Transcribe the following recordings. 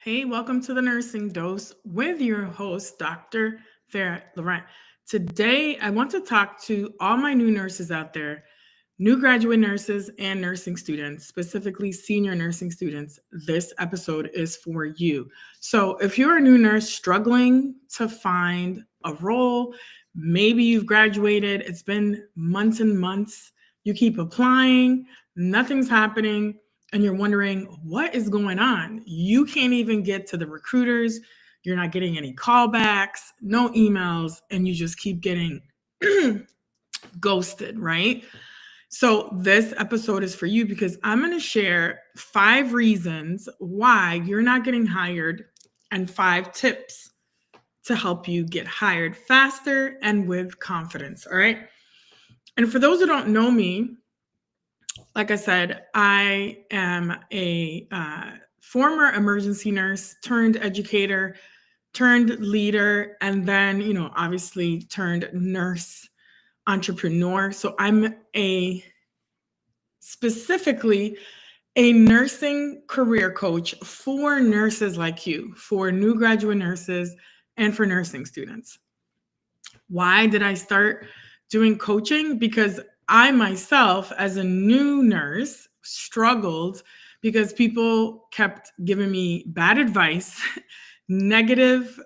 Hey, welcome to the Nursing Dose with your host, Dr. Farah Laurent. Today, I want to talk to all my new nurses out there, new graduate nurses and nursing students, specifically senior nursing students. This episode is for you. So, if you're a new nurse struggling to find a role, maybe you've graduated, it's been months and months, you keep applying, nothing's happening and you're wondering what is going on. You can't even get to the recruiters. You're not getting any callbacks, no emails, and you just keep getting ghosted, right? So, this episode is for you because I'm going to share 5 reasons why you're not getting hired and 5 tips to help you get hired faster and with confidence. All right. And for those who don't know me, like I said, I am a former emergency nurse turned educator, turned leader, and then, obviously turned nurse entrepreneur. So I'm specifically a nursing career coach for nurses like you, for new graduate nurses and for nursing students. Why did I start doing coaching? Because I myself, as a new nurse, struggled because people kept giving me bad advice, negative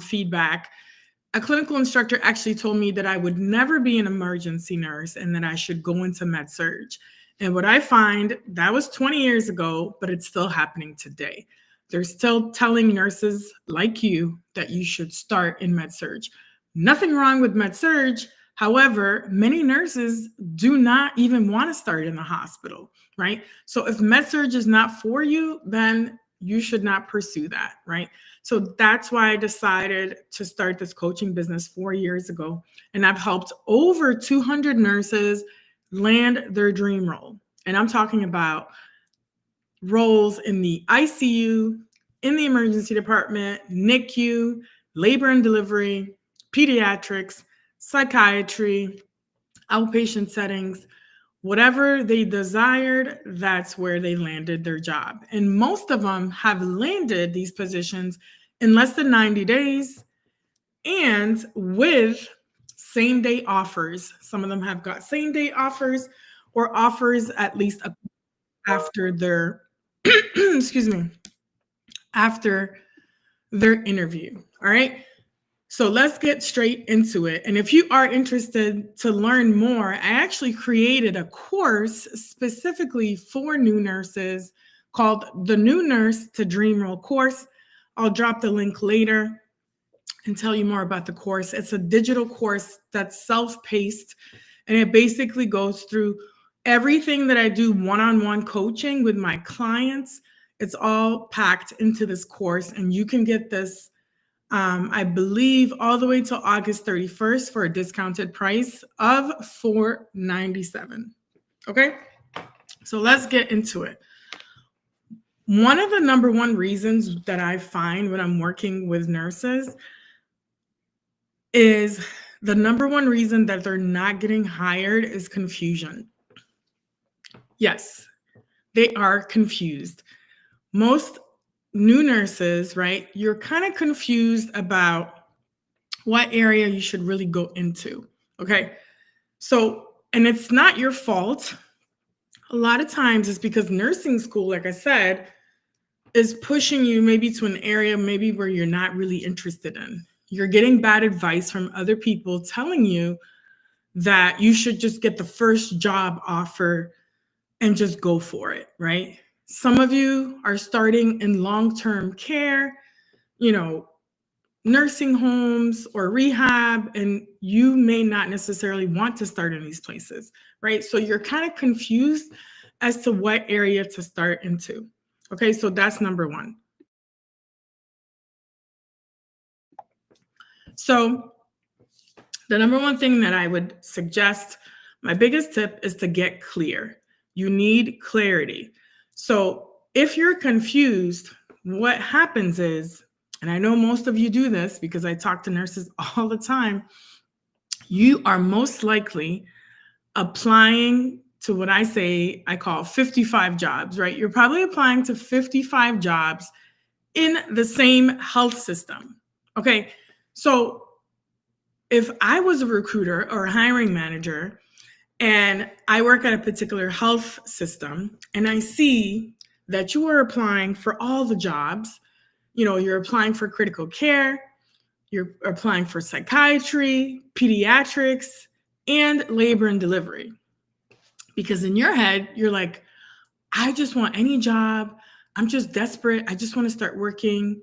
feedback. A clinical instructor actually told me that I would never be an emergency nurse and that I should go into med surg. And what I find, that was 20 years ago, but it's still happening today. They're still telling nurses like you that you should start in med surg. Nothing wrong with med surg. However, many nurses do not even want to start in the hospital, right? So if med surg is not for you, then you should not pursue that, right? So that's why I decided to start this coaching business 4 years ago. And I've helped over 200 nurses land their dream role. And I'm talking about roles in the ICU, in the emergency department, NICU, labor and delivery, pediatrics, psychiatry, outpatient settings, whatever they desired, that's where they landed their job. And most of them have landed these positions in less than 90 days and with same day offers. Some of them have got same day offers or offers at least after their, excuse me, after their interview. All right. So let's get straight into it. And if you are interested to learn more, I actually created a course specifically for new nurses called the New Nurse to Dream Role course. I'll drop the link later and tell you more about the course. It's a digital course that's self-paced, and it basically goes through everything that I do one-on-one coaching with my clients. It's all packed into this course, and you can get this I believe all the way till August 31st for a discounted price of $497. Okay, so let's get into it. One of the number one reasons that I find when I'm working with nurses is the number one reason that they're not getting hired is confusion. Yes, they are confused. Most new nurses, right? You're kind of confused about what area you should really go into. Okay. So, and it's not your fault. A lot of times it's because nursing school, like I said, is pushing you maybe to an area maybe where you're not really interested in. You're getting bad advice from other people telling you that you should just get the first job offer and just go for it, right? Some of you are starting in long-term care, nursing homes or rehab, and you may not necessarily want to start in these places, right? So you're kind of confused as to what area to start into. Okay, so that's number one. So the number one thing that I would suggest, my biggest tip is to get clear. You need clarity. So if you're confused, what happens is, and I know most of you do this because I talk to nurses all the time, you are most likely applying to what I call 55 jobs, right? You're probably applying to 55 jobs in the same health system. Okay. So if I was a recruiter or a hiring manager and I work at a particular health system and I see that you are applying for all the jobs, you're applying for critical care, you're applying for psychiatry, pediatrics, and labor and delivery. Because in your head, you're like, I just want any job. I'm just desperate. I just want to start working.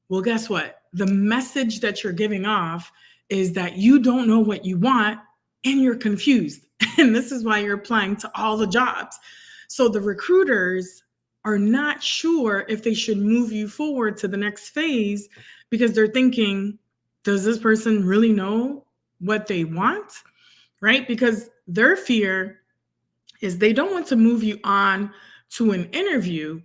Well, guess what? The message that you're giving off is that you don't know what you want and you're confused. And this is why you're applying to all the jobs. So the recruiters are not sure if they should move you forward to the next phase because they're thinking, does this person really know what they want? Right? Because their fear is they don't want to move you on to an interview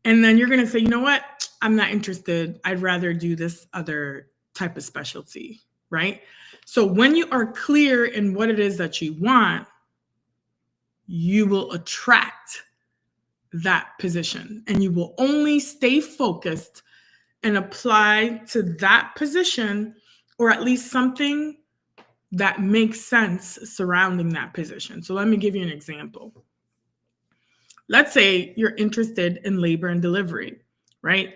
and then you're going to say, you know what? I'm not interested. I'd rather do this other type of specialty, right? So when you are clear in what it is that you want, you will attract that position and you will only stay focused and apply to that position or at least something that makes sense surrounding that position. So let me give you an example. Let's say you're interested in labor and delivery, right?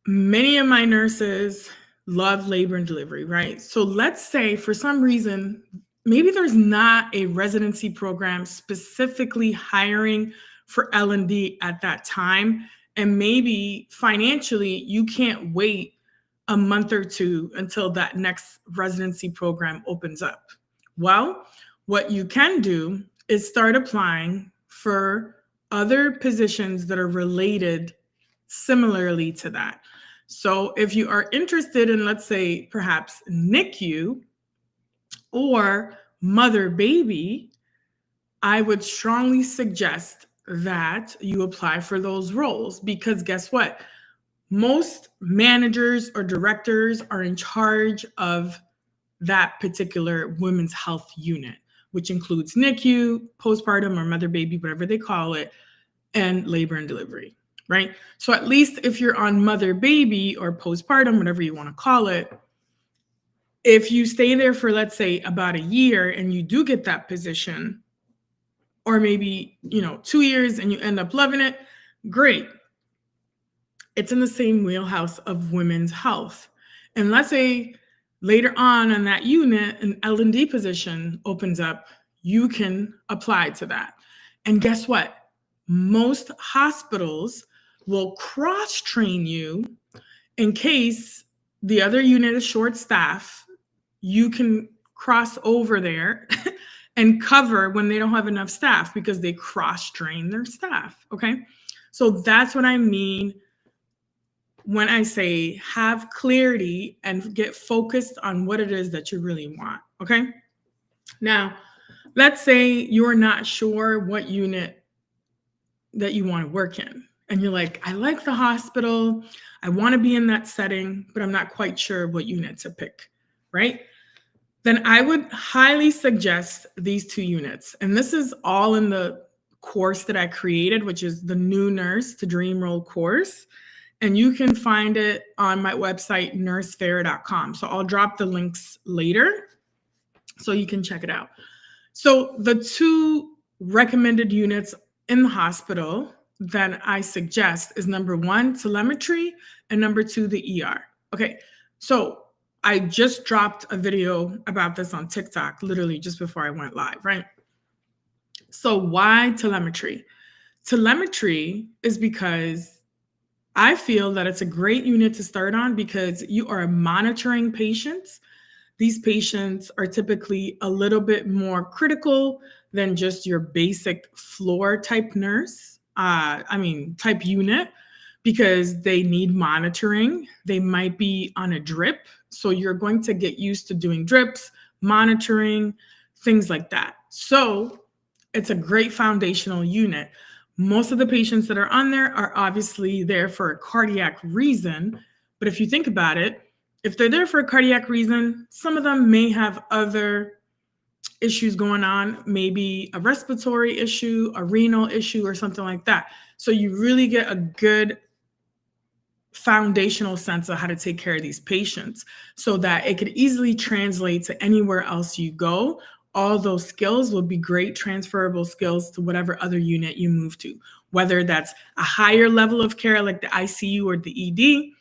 Many of my nurses love labor and delivery, right? So let's say for some reason, maybe there's not a residency program specifically hiring for L&D at that time. And maybe financially, you can't wait a month or two until that next residency program opens up. Well, what you can do is start applying for other positions that are related similarly to that. So if you are interested in, let's say, perhaps NICU or mother baby, I would strongly suggest that you apply for those roles because guess what? Most managers or directors are in charge of that particular women's health unit, which includes NICU, postpartum or mother baby, whatever they call it, and labor and delivery, right? So at least if you're on mother baby or postpartum, whatever you want to call it, if you stay there for, let's say, about a year and you do get that position, or maybe, 2 years and you end up loving it, great. It's in the same wheelhouse of women's health. And let's say later on in that unit, an L&D position opens up, you can apply to that. And guess what? Most hospitals will cross-train you in case the other unit is short staff. You can cross over there and cover when they don't have enough staff because they cross-train their staff, okay? So that's what I mean when I say have clarity and get focused on what it is that you really want, okay? Now, let's say you're not sure what unit that you want to work in. And you're like, I like the hospital. I want to be in that setting, but I'm not quite sure what unit to pick, right? Then I would highly suggest these two units. And this is all in the course that I created, which is the New Nurse to Dream Role course. And you can find it on my website, nursefair.com. So I'll drop the links later so you can check it out. So the two recommended units in the hospital that I suggest is number 1, telemetry, and number 2, the ER. Okay, so I just dropped a video about this on TikTok, literally just before I went live, right? So why telemetry? Telemetry is because I feel that it's a great unit to start on because you are monitoring patients. These patients are typically a little bit more critical than just your basic floor type nurse, type unit, because they need monitoring. They might be on a drip. So you're going to get used to doing drips, monitoring, things like that. So it's a great foundational unit. Most of the patients that are on there are obviously there for a cardiac reason. But if you think about it, if they're there for a cardiac reason, some of them may have other issues going on, maybe a respiratory issue, a renal issue, or something like that. So you really get a good foundational sense of how to take care of these patients so that it could easily translate to anywhere else you go. All those skills will be great transferable skills to whatever other unit you move to, whether that's a higher level of care like the ICU or the ED,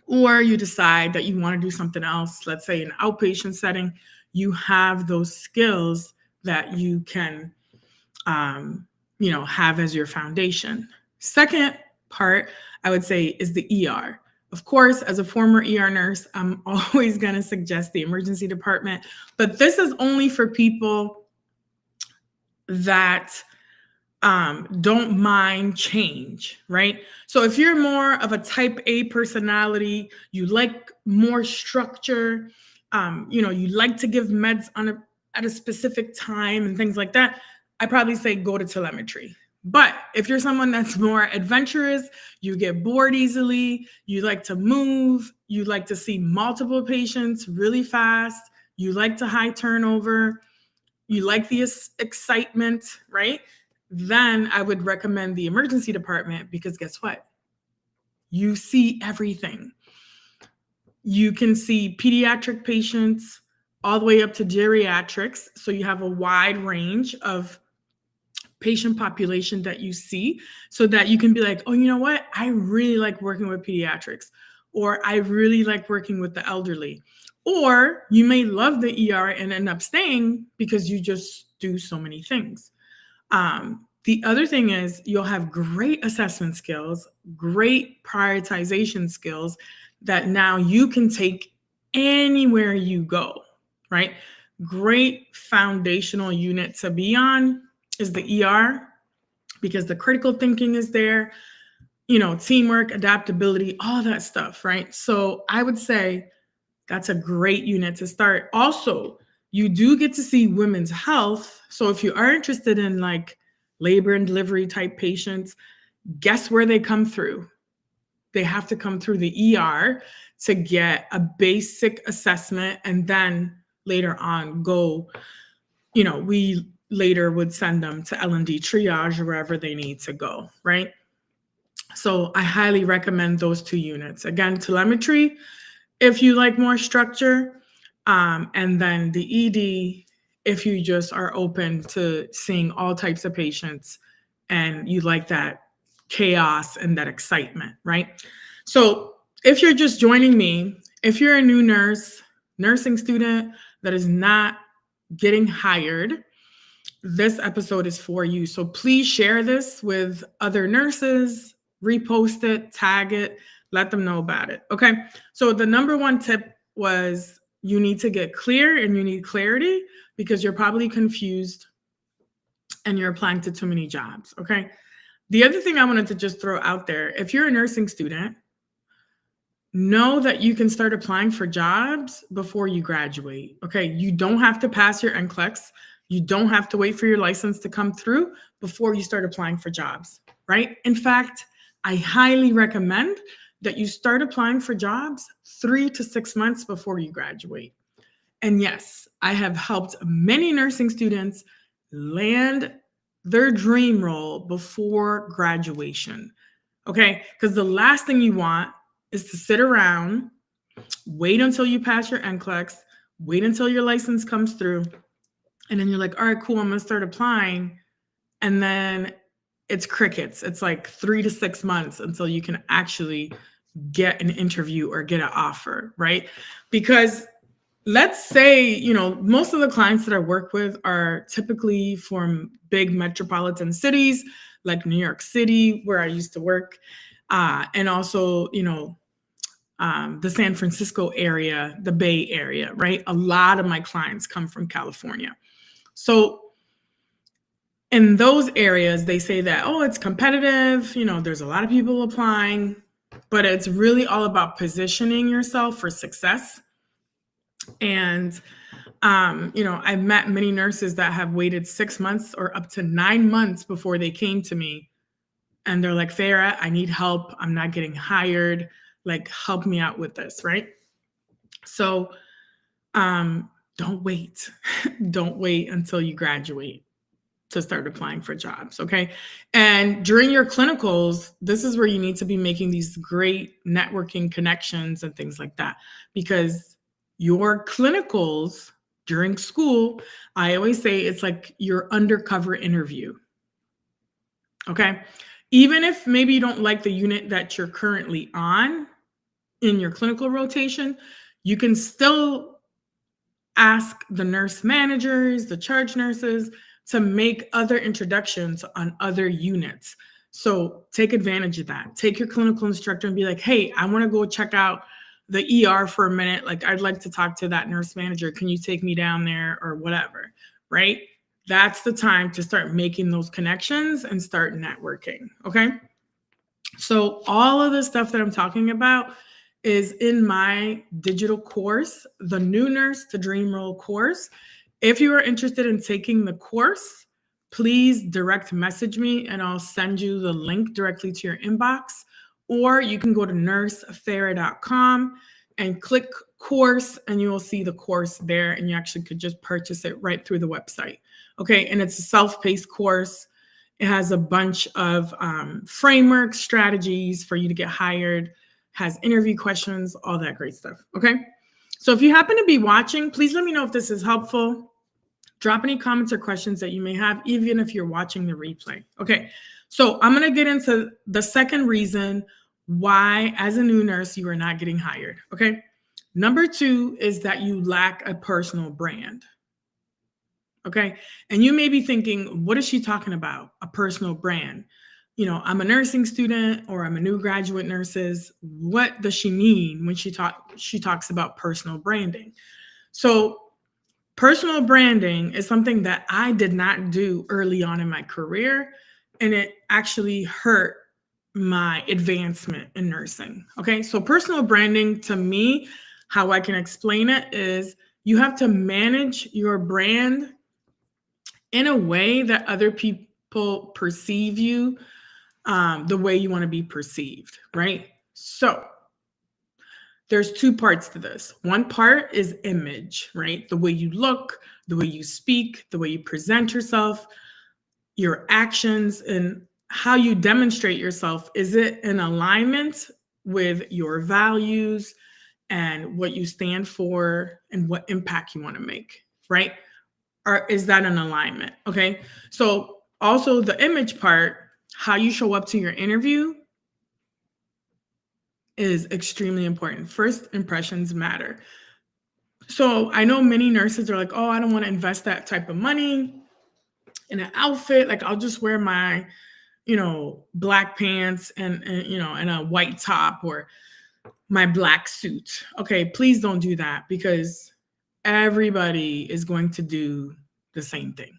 or you decide that you want to do something else, let's say an outpatient setting. You have those skills that you can have as your foundation. Second part, I would say, is the ER. Of course, as a former ER nurse, I'm always going to suggest the emergency department, but this is only for people that don't mind change, right? So if you're more of a type A personality, you like more structure, you like to give meds at a specific time and things like that, I probably say go to telemetry. But if you're someone that's more adventurous, you get bored easily, you like to move, you like to see multiple patients really fast, you like to high turnover, you like the excitement, right? Then I would recommend the emergency department, because guess what? You see everything. You can see pediatric patients all the way up to geriatrics. So you have a wide range of patient population that you see, so that you can be like, oh, you know what? I really like working with pediatrics, or I really like working with the elderly. Or you may love the ER and end up staying because you just do so many things. The other thing is you'll have great assessment skills, great prioritization skills that now you can take anywhere you go, right? Great foundational unit to be on is the ER, because the critical thinking is there, teamwork, adaptability, all that stuff, right? So I would say that's a great unit to start. Also, you do get to see women's health. So if you are interested in like labor and delivery type patients, guess where they come through? They have to come through the ER to get a basic assessment, and then later on we later would send them to L&D triage or wherever they need to go, right? So I highly recommend those two units. Again, telemetry, if you like more structure, and then the ED, if you just are open to seeing all types of patients and you like that chaos and that excitement, right? So if you're just joining me, if you're a new nursing student that is not getting hired, this episode is for you. So please share this with other nurses, repost it, tag it, let them know about it. Okay. So the number one tip was you need to get clear and you need clarity, because you're probably confused and you're applying to too many jobs. Okay. The other thing I wanted to just throw out there, if you're a nursing student, know that you can start applying for jobs before you graduate. Okay. You don't have to pass your NCLEX. You don't have to wait for your license to come through before you start applying for jobs, right? In fact, I highly recommend that you start applying for jobs 3 to 6 months before you graduate. And yes, I have helped many nursing students land their dream role before graduation. Okay, because the last thing you want is to sit around, wait until you pass your NCLEX, wait until your license comes through, and then you're like, all right, cool, I'm going to start applying. And then it's crickets. It's like 3 to 6 months until you can actually get an interview or get an offer, right? Because let's say, most of the clients that I work with are typically from big metropolitan cities like New York City, where I used to work, and also, the San Francisco area, the Bay Area, right? A lot of my clients come from California. So in those areas, they say that, oh, it's competitive, there's a lot of people applying, but it's really all about positioning yourself for success. And, I've met many nurses that have waited 6 months or up to 9 months before they came to me. And they're like, Farah, I need help. I'm not getting hired. Like, help me out with this, right? So don't wait. Don't wait until you graduate. to start applying for jobs. Okay. And during your clinicals, this is where you need to be making these great networking connections and things like that, because your clinicals during school, I always say it's like your undercover interview. Okay. Even if maybe you don't like the unit that you're currently on in your clinical rotation, you can still ask the nurse managers, the charge nurses to make other introductions on other units. So take advantage of that. Take your clinical instructor and be like, hey, I want to go check out the ER for a minute. Like, I'd like to talk to that nurse manager. Can you take me down there or whatever? Right? That's the time to start making those connections and start networking. Okay. So all of the stuff that I'm talking about is in my digital course, the New Nurse to Dream Role course. If you are interested in taking the course, please direct message me and I'll send you the link directly to your inbox. Or you can go to nursefarah.com and click course and you will see the course there, and you actually could just purchase it right through the website. Okay, and it's a self-paced course. It has a bunch of framework strategies for you to get hired, has interview questions, all that great stuff. Okay. So if you happen to be watching, please let me know if this is helpful. Drop any comments or questions that you may have, even if you're watching the replay. Okay. So I'm going to get into the second reason why, as a new nurse, you are not getting hired. Okay. Number 2 is that you lack a personal brand. Okay. And you may be thinking, what is she talking about? A personal brand. You know, I'm a nursing student or I'm a new graduate nurses. What does she mean when she talks about personal branding? So personal branding is something that I did not do early on in my career, and it actually hurt my advancement in nursing. Okay. So personal branding, to me, how I can explain it is you have to manage your brand in a way that other people perceive you the way you want to be perceived, right? So there's 2 parts to this. One part is image, right? The way you look, the way you speak, the way you present yourself, your actions, and how you demonstrate yourself. Is it in alignment with your values and what you stand for and what impact you want to make, right? Or is that an alignment? Okay. So also the image part, how you show up to your interview is extremely important. First impressions matter. So I know many nurses are like, oh, I don't want to invest that type of money in an outfit. Like, I'll just wear my, black pants and and a white top, or my black suit. Okay, please don't do that, because everybody is going to do the same thing.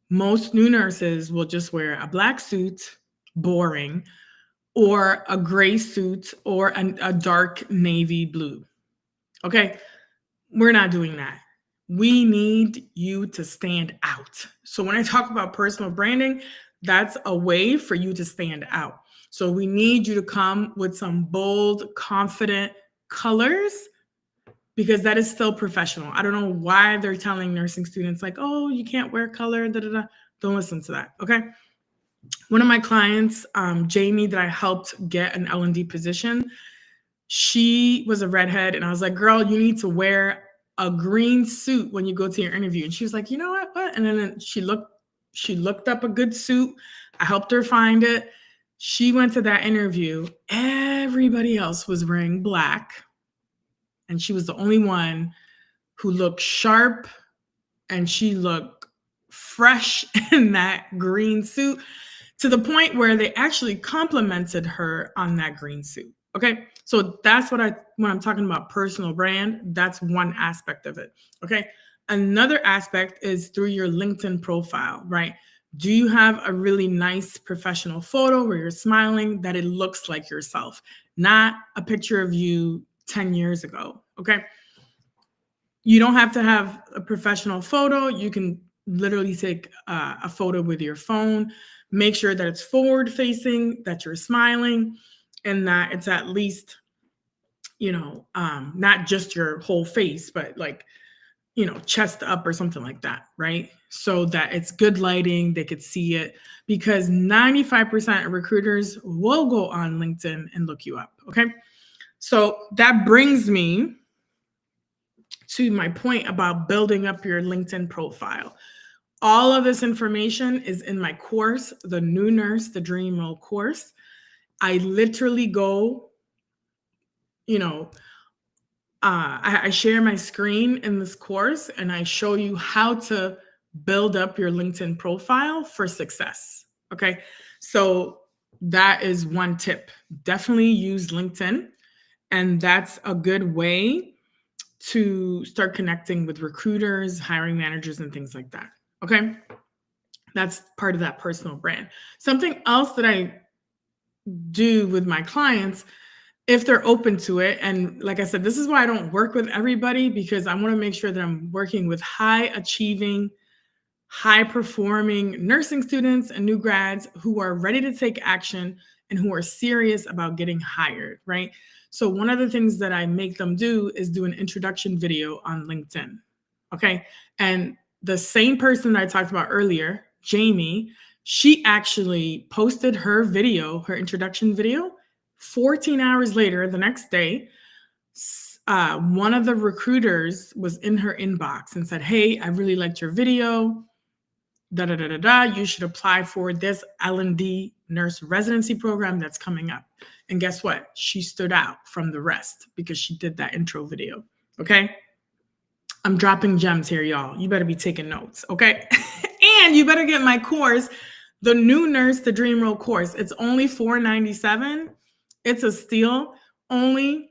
Most new nurses will just wear a black suit, boring, or a gray suit, or a dark navy blue. Okay, we're not doing that. We need you to stand out. So when I talk about personal branding, that's a way for you to stand out. So we need you to come with some bold, confident colors, because that is still professional. I don't know why they're telling nursing students like, oh, you can't wear color, da, da, da. Don't listen to that, okay? One of my clients, Jamie, that I helped get an L&D position, she was a redhead, and I was like, girl, you need to wear a green suit when you go to your interview. And she was like, you know what? And then she looked up a good suit. I helped her find it. She went to that interview. Everybody else was wearing black, and she was the only one who looked sharp, and she looked fresh in that green suit, to the point where they actually complimented her on that green suit. Okay. So that's when I'm talking about personal brand, that's one aspect of it. Okay. Another aspect is through your LinkedIn profile, right? Do you have a really nice professional photo where you're smiling, that it looks like yourself, not a picture of you 10 years ago? Okay. You don't have to have a professional photo. You can literally take a photo with your phone. Make sure that it's forward facing, that you're smiling, and that it's at least, not just your whole face, but like chest up or something like that, right? So that it's good lighting, they could see it, because 95% of recruiters will go on LinkedIn and look you up, okay? So that brings me to my point about building up your LinkedIn profile. All of this information is in my course, the New Nurse, the Dream Role course. I literally go, I share my screen in this course and I show you how to build up your LinkedIn profile for success. Okay. So that is one tip. Definitely use LinkedIn. And that's a good way to start connecting with recruiters, hiring managers, and things like that. Okay. That's part of that personal brand. Something else that I do with my clients, if they're open to it. And like I said, this is why I don't work with everybody, because I want to make sure that I'm working with high achieving, high performing nursing students and new grads who are ready to take action and who are serious about getting hired, right? So one of the things that I make them do is do an introduction video on LinkedIn. Okay. And the same person that I talked about earlier, Jamie, she actually posted her video, her introduction video, 14 hours later, the next day. One of the recruiters was in her inbox and said, "Hey, I really liked your video. You should apply for this L&D nurse residency program that's coming up." And guess what? She stood out from the rest because she did that intro video. Okay. I'm dropping gems here, y'all. You better be taking notes. Okay. And you better get my course, the New Nurse, the Dream Role course. It's only $497. It's a steal, only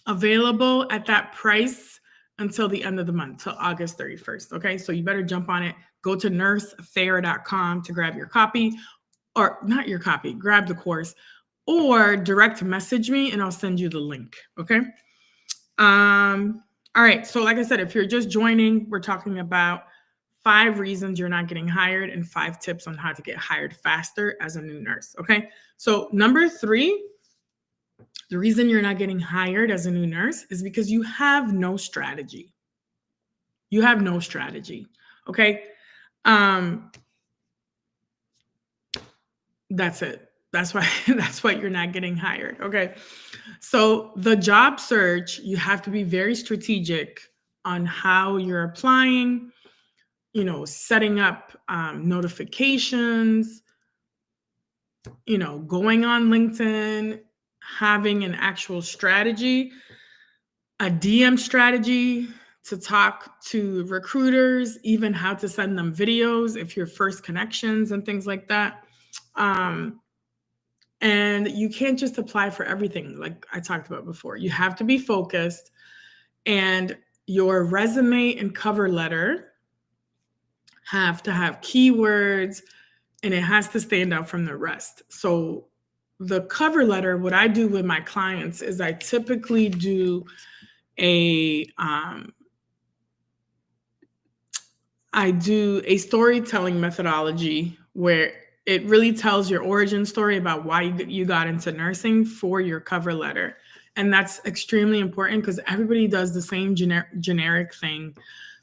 available at that price until the end of the month, till August 31st. Okay, so you better jump on it. Go to nursefair.com to grab your copy, or not your copy, grab the course, or direct message me and I'll send you the link. Okay. All right. So like I said, if you're just joining, we're talking about 5 reasons you're not getting hired and 5 tips on how to get hired faster as a new nurse. Okay. So number 3, the reason you're not getting hired as a new nurse is because you have no strategy. You have no strategy. Okay. That's it. That's why you're not getting hired. Okay. So the job search, you have to be very strategic on how you're applying, setting up notifications, going on LinkedIn, having an actual strategy, a DM strategy to talk to recruiters, even how to send them videos if you're first connections and things like that. And you can't just apply for everything like I talked about before. You have to be focused, and your resume and cover letter have to have keywords, and it has to stand out from the rest. So the cover letter, what I do with my clients is I typically do a storytelling methodology where it really tells your origin story about why you got into nursing for your cover letter. And that's extremely important because everybody does the same generic thing.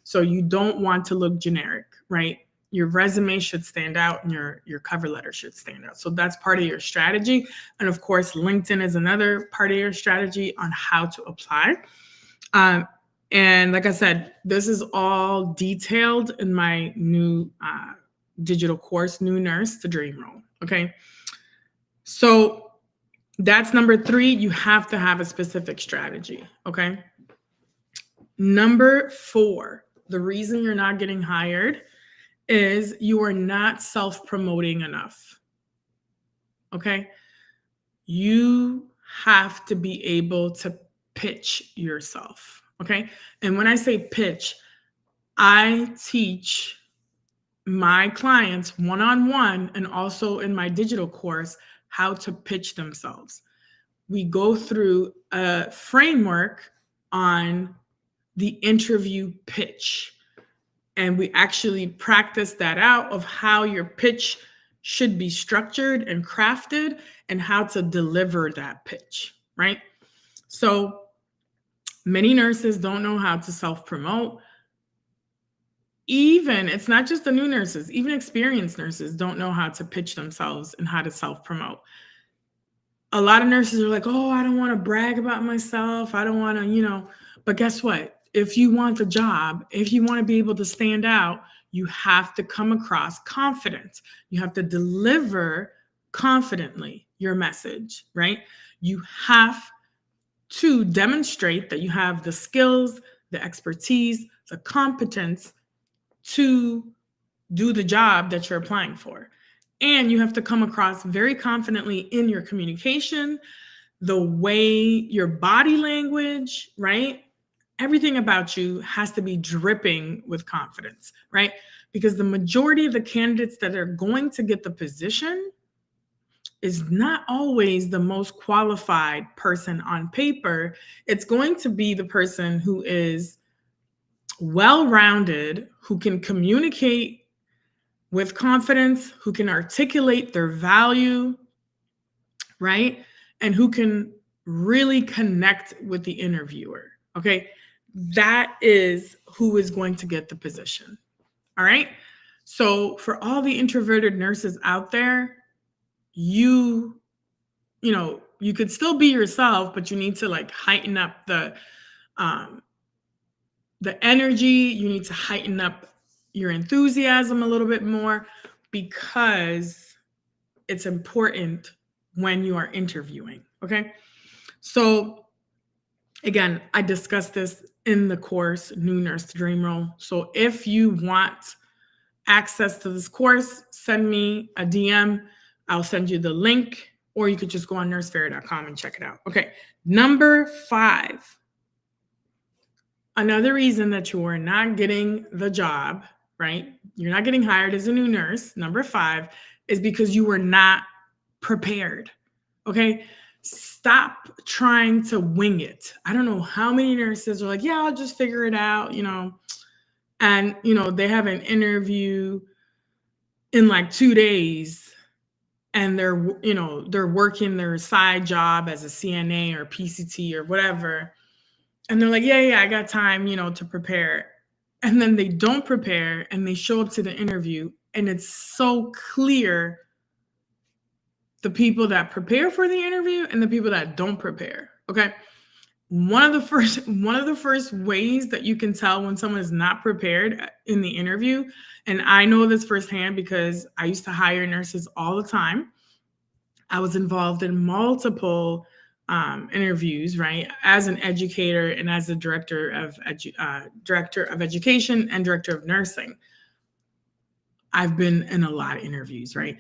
So you don't want to look generic, right? Your resume should stand out and your cover letter should stand out. So that's part of your strategy. And of course, LinkedIn is another part of your strategy on how to apply. And like I said, this is all detailed in my new digital course, New Nurse, the Dream Role. Okay. So that's number 3. You have to have a specific strategy. Okay. Number 4, the reason you're not getting hired is you are not self-promoting enough. Okay. You have to be able to pitch yourself. Okay. And when I say pitch, I teach my clients one-on-one and also in my digital course how to pitch themselves. We go through a framework on the interview pitch, and we actually practice that out of how your pitch should be structured and crafted and how to deliver that pitch, right? So many nurses don't know how to self-promote. even, it's not just the new nurses, even experienced nurses don't know how to pitch themselves and how to self-promote. A lot of nurses are like, oh, I don't want to brag about myself. I don't want to, but guess what? If you want the job, if you want to be able to stand out, you have to come across confident. You have to deliver confidently your message, right? You have to demonstrate that you have the skills, the expertise, the competence to do the job that you're applying for. And you have to come across very confidently in your communication, the way your body language, right? Everything about you has to be dripping with confidence, right? Because the majority of the candidates that are going to get the position is not always the most qualified person on paper. It's going to be the person who is well-rounded, who can communicate with confidence, who can articulate their value, right? And who can really connect with the interviewer, okay? That is who is going to get the position, all right? So for all the introverted nurses out there, you could still be yourself, but you need to like heighten up the energy. You need to heighten up your enthusiasm a little bit more, because it's important when you are interviewing, okay? So again, I discussed this in the course, New Nurse Dream Role. So if you want access to this course, send me a DM. I'll send you the link, or you could just go on nursefairy.com and check it out. Okay, number 5. Another reason that you are not getting the job, right? You're not getting hired as a new nurse. Number 5 is because you were not prepared. Okay. Stop trying to wing it. I don't know how many nurses are like, yeah, I'll just figure it out, and, they have an interview in like 2 days, and they're working their side job as a CNA or PCT or whatever. And they're like, yeah, I got time, to prepare. And then they don't prepare, and they show up to the interview, and it's so clear the people that prepare for the interview and the people that don't prepare. Okay. One of the first ways that you can tell when someone is not prepared in the interview, and I know this firsthand because I used to hire nurses all the time. I was involved in multiple interviews, right? As an educator and as a director of education and director of nursing. I've been in a lot of interviews, right?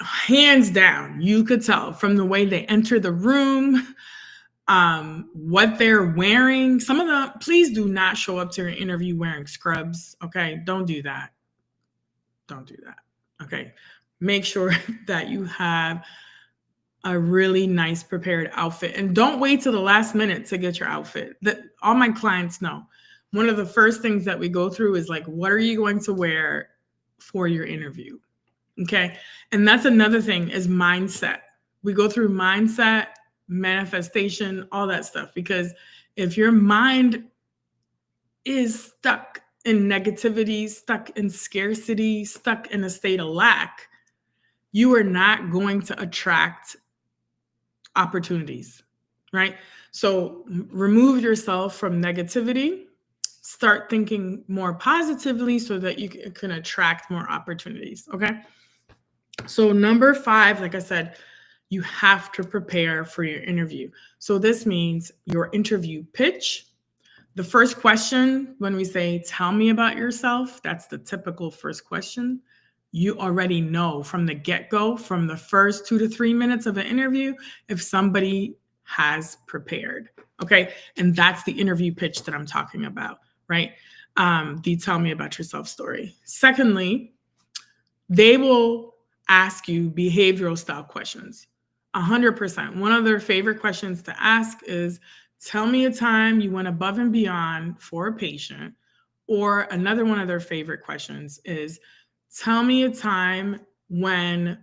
Hands down, you could tell from the way they enter the room, what they're wearing. Some of them, please do not show up to your interview wearing scrubs. Okay. Don't do that. Okay. Make sure that you have a really nice prepared outfit, and don't wait till the last minute to get your outfit. That all my clients know. One of the first things that we go through is like, what are you going to wear for your interview? Okay. And that's another thing, is mindset. We go through mindset, manifestation, all that stuff, because if your mind is stuck in negativity, stuck in scarcity, stuck in a state of lack, you are not going to attract opportunities, right? So remove yourself from negativity, start thinking more positively so that you can attract more opportunities, okay? So number 5, like I said, you have to prepare for your interview. So this means your interview pitch. The first question, when we say, tell me about yourself, that's the typical first question. You already know from the get-go, from the first 2 to 3 minutes of an interview, if somebody has prepared, okay? And that's the interview pitch that I'm talking about, right? The tell me about yourself story. Secondly, they will ask you behavioral style questions. 100%. One of their favorite questions to ask is, tell me a time you went above and beyond for a patient. Or another one of their favorite questions is, tell me a time when,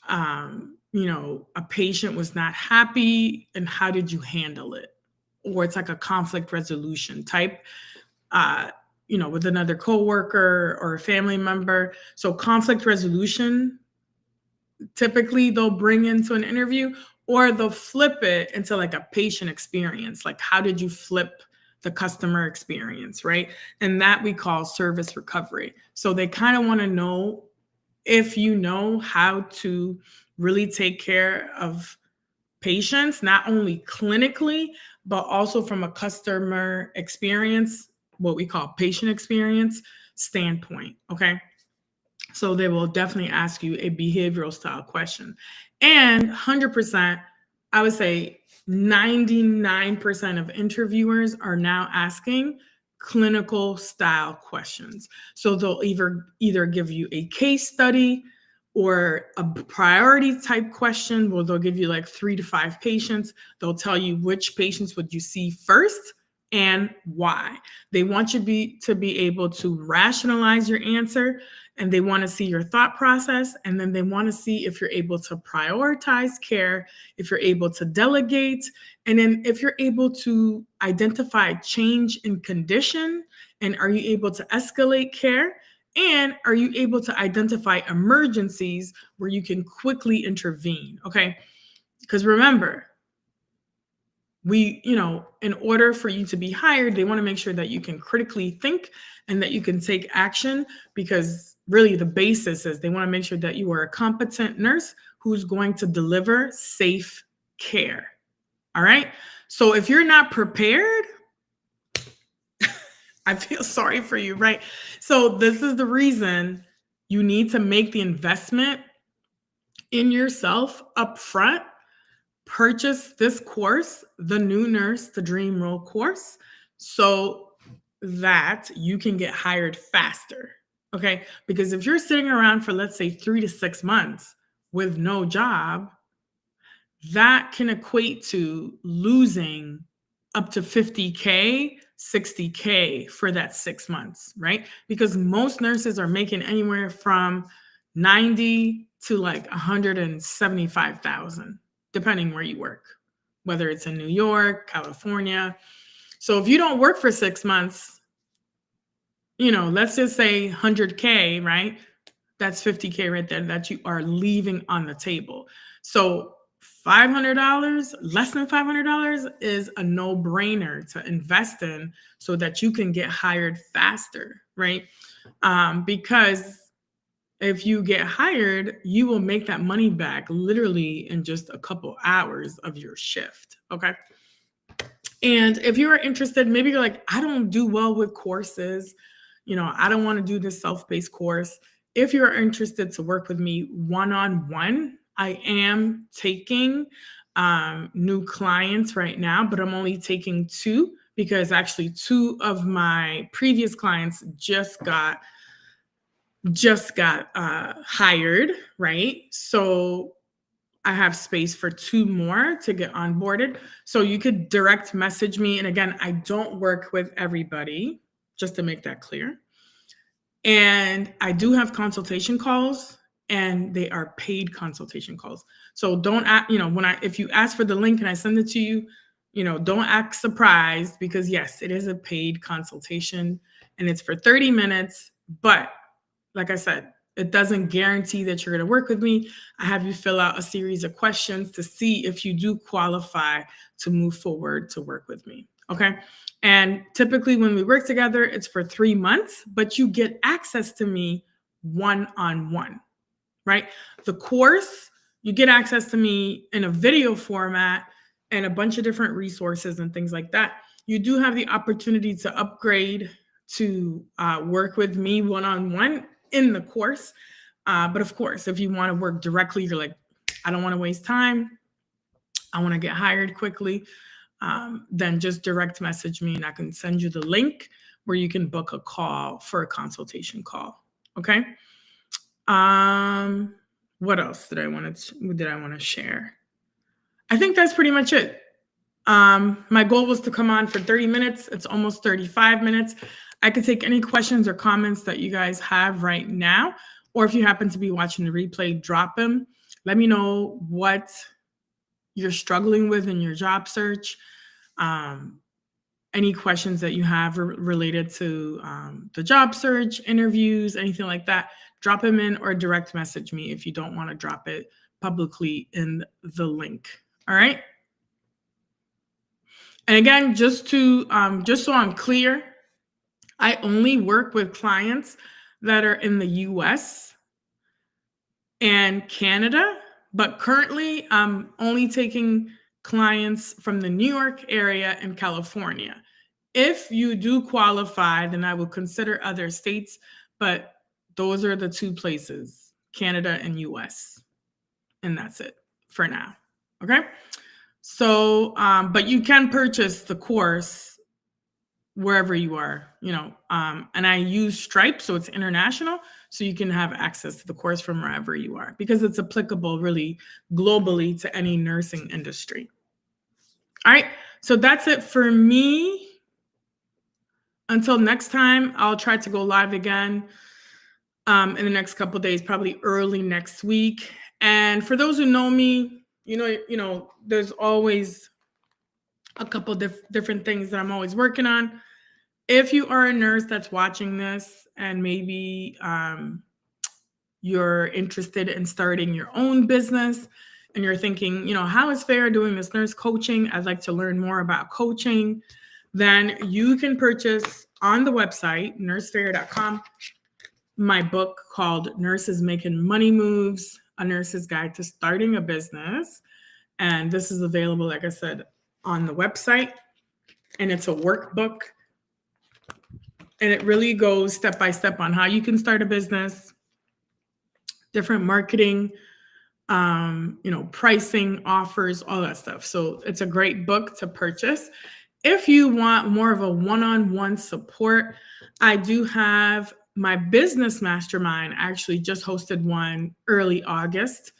a patient was not happy and how did you handle it? Or it's like a conflict resolution type, with another coworker or a family member. So conflict resolution, typically they'll bring into an interview, or they'll flip it into like a patient experience. Like, how did you flip the customer experience, right? And that we call service recovery. So they kind of want to know if you know how to really take care of patients, not only clinically, but also from a customer experience, what we call patient experience standpoint. Okay. So they will definitely ask you a behavioral style question. And 100%, I would say 99% of interviewers are now asking clinical style questions. So they'll either give you a case study or a priority type question where they'll give you like 3 to 5 patients. They'll tell you which patients would you see first and why. They want you to be able to rationalize your answer, and they want to see your thought process, and then they want to see if you're able to prioritize care, if you're able to delegate, and then if you're able to identify change in condition, and are you able to escalate care, and are you able to identify emergencies where you can quickly intervene. Okay, because remember, in order for you to be hired, they want to make sure that you can critically think and that you can take action, because really the basis is they want to make sure that you are a competent nurse who's going to deliver safe care. All right. So if you're not prepared, I feel sorry for you, right? So this is the reason you need to make the investment in yourself up front. Purchase this course, the New Nurse to Dream Role course, so that you can get hired faster. Okay. Because if you're sitting around for, let's say, 3 to 6 months with no job, that can equate to losing up to 50K, 60K for that 6 months, right? Because most nurses are making anywhere from 90 to like 175,000, depending where you work, whether it's in New York, California. So if you don't work for 6 months, let's just say 100K, right? That's 50K right there that you are leaving on the table. So $500, less than $500 is a no-brainer to invest in so that you can get hired faster, right? Because if you get hired, you will make that money back literally in just a couple hours of your shift, okay? And if you are interested, maybe you're like, I don't do well with courses, I don't want to do this self-paced course. If you're interested to work with me one-on-one, I am taking new clients right now, but I'm only taking 2 because actually 2 of my previous clients just got hired, right? So I have space for 2 more to get onboarded. So you could direct message me. And again, I don't work with everybody, just to make that clear. And I do have consultation calls, and they are paid consultation calls. So don't act, if you ask for the link and I send it to you, don't act surprised, because yes, it is a paid consultation and it's for 30 minutes. But like I said, it doesn't guarantee that you're going to work with me. I have you fill out a series of questions to see if you do qualify to move forward to work with me. Okay. And typically when we work together, it's for 3 months, but you get access to me one-on-one, right? The course, you get access to me in a video format and a bunch of different resources and things like that. You do have the opportunity to upgrade to work with me one-on-one in the course. But of course, if you want to work directly, you're like, I don't want to waste time, I want to get hired quickly, then just direct message me and I can send you the link where you can book a call for a consultation call. Okay. What else did I want to share? I think that's pretty much it. My goal was to come on for 30 minutes. It's almost 35 minutes. I could take any questions or comments that you guys have right now, or if you happen to be watching the replay, drop them. Let me know what you're struggling with in your job search. any questions that you have related to the job search, interviews, anything like that, drop them in or direct message me if you don't want to drop it publicly in the link. All right. And again, just so I'm clear, I only work with clients that are in the US and Canada, but currently I'm only taking clients from the New York area and California. If you do qualify, then I will consider other states, but those are the two places, Canada and US. And that's it for now. Okay. So, but you can purchase the course wherever you are, and I use Stripe, so it's international, so you can have access to the course from wherever you are because it's applicable really globally to any nursing industry. All right, so that's it for me. Until next time, I'll try to go live again in the next couple of days, probably early next week. And for those who know me, there's always a couple different things that I'm always working on. If you are a nurse that's watching this and maybe you're interested in starting your own business and you're thinking, how is Farah doing this nurse coaching? I'd like to learn more about coaching. Then you can purchase on the website, nursefarah.com, my book called Nurses Making Money Moves, A Nurse's Guide to Starting a Business. And this is available, like I said, on the website. And it's a workbook. And it really goes step by step on how you can start a business, different marketing, pricing, offers, all that stuff. So it's a great book to purchase. If you want more of a one-on-one support, I do have my business mastermind. I actually just hosted one early August.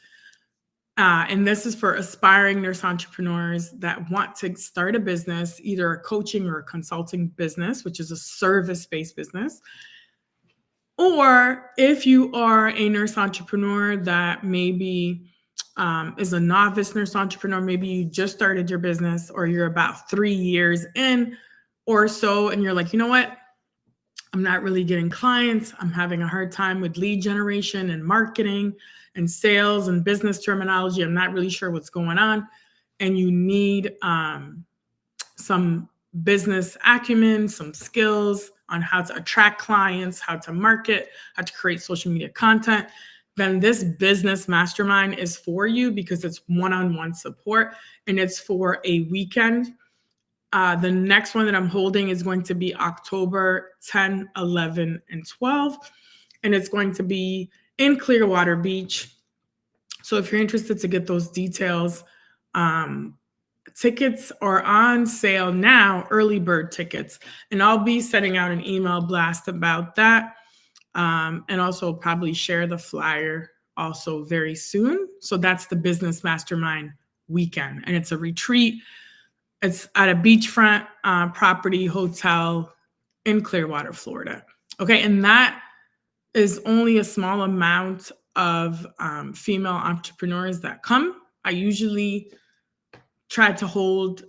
And this is for aspiring nurse entrepreneurs that want to start a business, either a coaching or a consulting business, which is a service-based business. Or if you are a nurse entrepreneur that maybe is a novice nurse entrepreneur, maybe you just started your business or you're about 3 years in or so, and you're like, you know what? I'm not really getting clients. I'm having a hard time with lead generation and marketing and sales and business terminology. I'm not really sure what's going on. And you need some business acumen, some skills on how to attract clients, how to market, how to create social media content. Then this business mastermind is for you because it's one-on-one support and it's for a weekend. The next one that I'm holding is going to be October 10, 11, and 12. And it's going to be in Clearwater Beach. So if you're interested to get those details, tickets are on sale now, early bird tickets. And I'll be sending out an email blast about that. And also probably share the flyer also very soon. So that's the Business Mastermind weekend. And it's a retreat. It's at a beachfront property hotel in Clearwater, Florida. Okay, and that is only a small amount of female entrepreneurs that come. I usually try to hold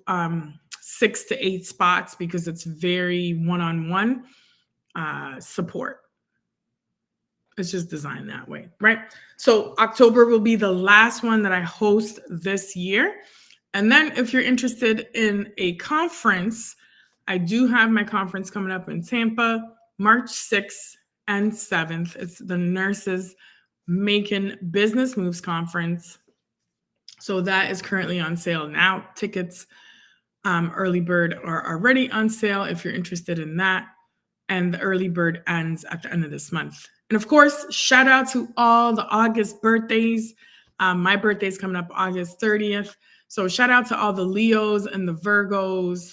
6 to 8 spots because it's very one-on-one support. It's just designed that way, right? So October will be the last one that I host this year. And then if you're interested in a conference, I do have my conference coming up in Tampa, March 6th and 7th. It's the Nurses Making Business Moves Conference. So that is currently on sale now. Tickets, early bird are already on sale if you're interested in that. And the early bird ends at the end of this month. And of course, shout out to all the August birthdays. My birthday is coming up August 30th. So shout out to all the Leos and the Virgos,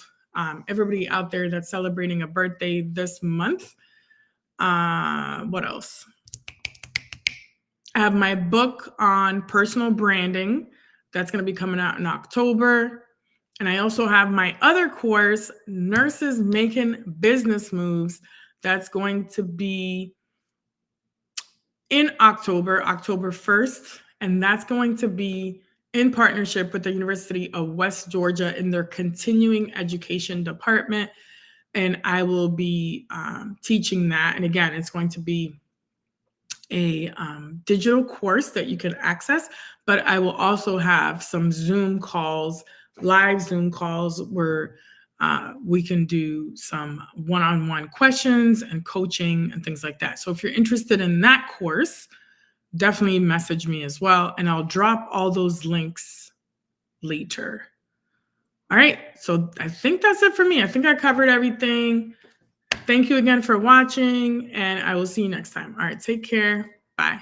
everybody out there that's celebrating a birthday this month. What else? I have my book on personal branding that's going to be coming out in October. And I also have my other course, Nurses Making Business Moves, that's going to be in October 1st. And that's going to be in partnership with the University of West Georgia in their continuing education department. And I will be teaching that. And again, it's going to be a digital course that you can access, but I will also have some Zoom calls, live Zoom calls where we can do some one-on-one questions and coaching and things like that. So if you're interested in that course, definitely message me as well, and I'll drop all those links later. All right, so I think that's it for me. I think I covered everything. Thank you again for watching, and I will see you next time. All right, take care. Bye.